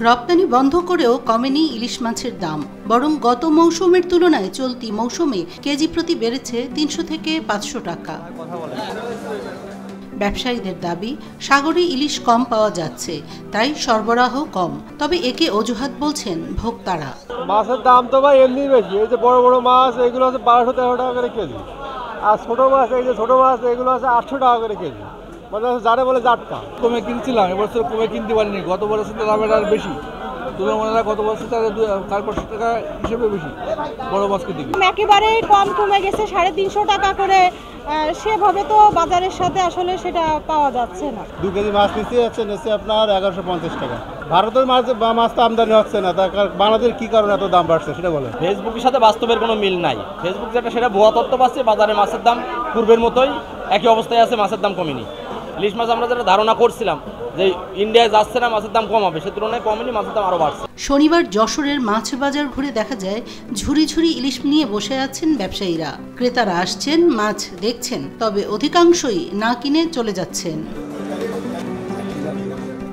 রপ্তানি বন্ধ করেও কমেনি ইলিশ মাছের দাম, বরং গত মৌসুমের তুলনায় চলতি মৌসুমে কেজি প্রতি বেড়েছে ৩০০ থেকে ৫০০ টাকা। ব্যবসায়ীদের দাবি, সাগরে ইলিশ কম পাওয়া যাচ্ছে, তাই সরবরাহ কম। তবে একে অজুহাত বলছেন ভোক্তারা। মাছের দাম তো ভাই এমনি বেশি। এই যে বড় বড় মাছ এগুলো হচ্ছে ১২০০-১৩০০ টাকা করে কেজি, আর ছোট মাছ এই যে ছোট মাছ এগুলো আছে ৮০০ টাকা করে কেজি। মানে যারে বলে জাটকা। কমে কিনছিলাম, এবছর কমে কিনতে পারিনি। গত বছর দামের আর বেশি, তুলনায় গত বছর ৪৫০ টাকা হিসেবে বেশি বড় মাছ কিনতে। একেবারে কম কমে গেছে ৩৫০ টাকা করে। সেভাবে তো বাজারের সাথে আসলে সেটা পাওয়া যাচ্ছে না। ২ কেজি মাছ নিচ্ছে আপনার ১১৫০ টাকা। ভারতের মাছ তো আমদানি হচ্ছে না, তার বাংলাদেশ কি কারণে এত দাম বাড়ছে সেটা বলে। ফেসবুকের সাথে বাস্তবের কোনো মিল নাই। ফেসবুক যেটা সেটা ভুয়া তথ্য পাচ্ছে। বাজারে মাছের দাম পূর্বের মতোই একই অবস্থায় আছে, মাছের দাম কমেনি। ইলিশ মাছ আমরা যেটা ধারণা করছিলাম যে ইন্ডিয়ায় যাচ্ছে না, মাছের দাম কম হবে, সে তুলনায় কমেনি, মাছের দাম আরও বাড়ছে। শনিবার যশোরের মাছ বাজার ঘুরে দেখা যায় ঝুড়ি ঝুড়ি ইলিশ নিয়ে বসে আছেন ব্যবসায়ীরা। ক্রেতারা আসছেন, মাছ দেখছেন, তবে অধিকাংশই না কিনে চলে যাচ্ছেন।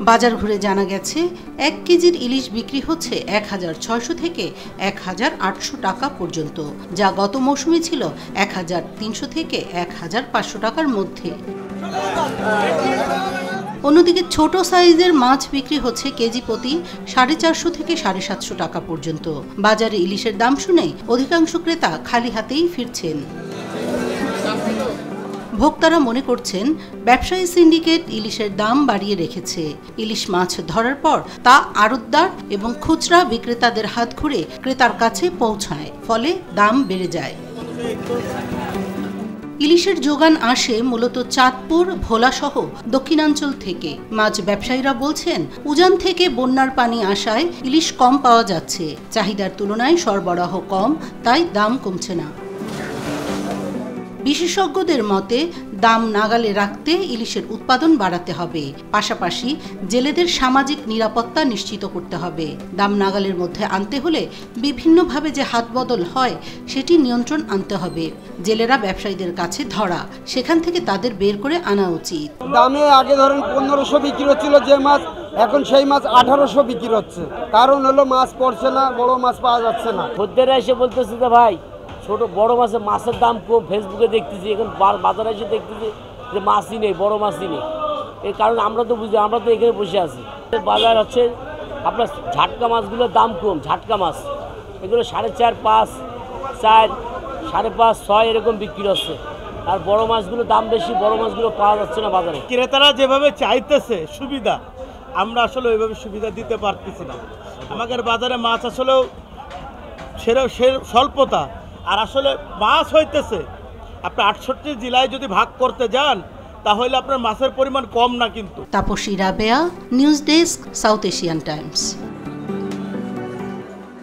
বাজার ঘুরে জানা গেছে ১ কেজির ইলিশ বিক্রি হচ্ছে ১৬০০ থেকে ১৮০০ টাকা পর্যন্ত, যা গত মৌসুমে ছিল ১৩০০ থেকে ১৫০০ টাকার মধ্যে। অন্যদিকে ছোট সাইজের মাছ বিক্রি হচ্ছে কেজি প্রতি ৪৫০ থেকে ৭৫০ টাকা পর্যন্ত। বাজারে ইলিশের দাম শুনে অধিকাংশ ক্রেতা খালি হাতেই ফিরছেন। ভোক্তারা মনে করছেন ব্যবসায়ী সিন্ডিকেট ইলিশের দাম বাড়িয়ে রেখেছে। ইলিশ মাছ ধরার পর তা আড়তদার এবং খুচরা বিক্রেতাদের হাত ঘুরে ক্রেতার কাছে পৌঁছায়, ফলে দাম বেড়ে যায়। ইলিশের যোগান আসে মূলত চাঁদপুর, ভোলা সহ দক্ষিণাঞ্চল থেকে। মাছ ব্যবসায়ীরা বলছেন উজান থেকে বন্যার পানি আসায় ইলিশ কম পাওয়া যাচ্ছে। চাহিদার তুলনায় সরবরাহ কম, তাই দাম কমছে না। বিশেষজ্ঞদের মতে দাম নাগালে রাখতে ইলিশের উৎপাদন বাড়াতে হবে, পাশাপাশি জেলেদের সামাজিক নিরাপত্তা নিশ্চিত করতে হবে। দাম নাগালের মধ্যে আনতে হলে বিভিন্নভাবে যে হাত বদল হয় সেটি নিয়ন্ত্রণ আনতে হবে। জেলেরা ব্যবসায়ীদের কাছে ধরা, সেখান থেকে তাদের বের করে আনা উচিত। দামে আগে ধরেন ১৫০০ বিক্রি হচ্ছিল যে মাছ, এখন সেই মাছ ১৮০০ বিক্রি হচ্ছে। কারণ হলো মাছ পড়ছে না, বড় মাছ পাওয়া যাচ্ছে না। খদ্দেররা এসে বলতেছে যে ভাই ছোট বড় মাছের দাম কম। ফেসবুকে দেখতেছি, এখন বাজারে এসে দেখতেছি যে মাছই নেই, বড় মাছই নেই। এর কারণ আমরা তো বুঝি, আমরা তো এখানে বসে আছি। বাজার হচ্ছে আপনার ঝাটকা মাছগুলোর দাম কম। ঝাটকা মাছ এগুলো ৪.৫, ৫, ৪, ৫.৫, ৬ এরকম বিক্রি হচ্ছে। আর বড় মাছগুলোর দাম বেশি, বড় মাছগুলো পাওয়া যাচ্ছে না বাজারে। ক্রেতারা যেভাবে চাইতেছে সুবিধা, আমরা আসলে ওইভাবে সুবিধা দিতে পারতেছি না। আমাদের বাজারে মাছ আসলেও স্বল্পতা, আর আসলে মাছ হইতেছে আপনার ৬৮ জেলায় যদি ভাগ করতে যান তাহলে আপনার মাছের পরিমাণ কম না। কিন্তু Tapasi Rabeya, news desk, South Asian Times.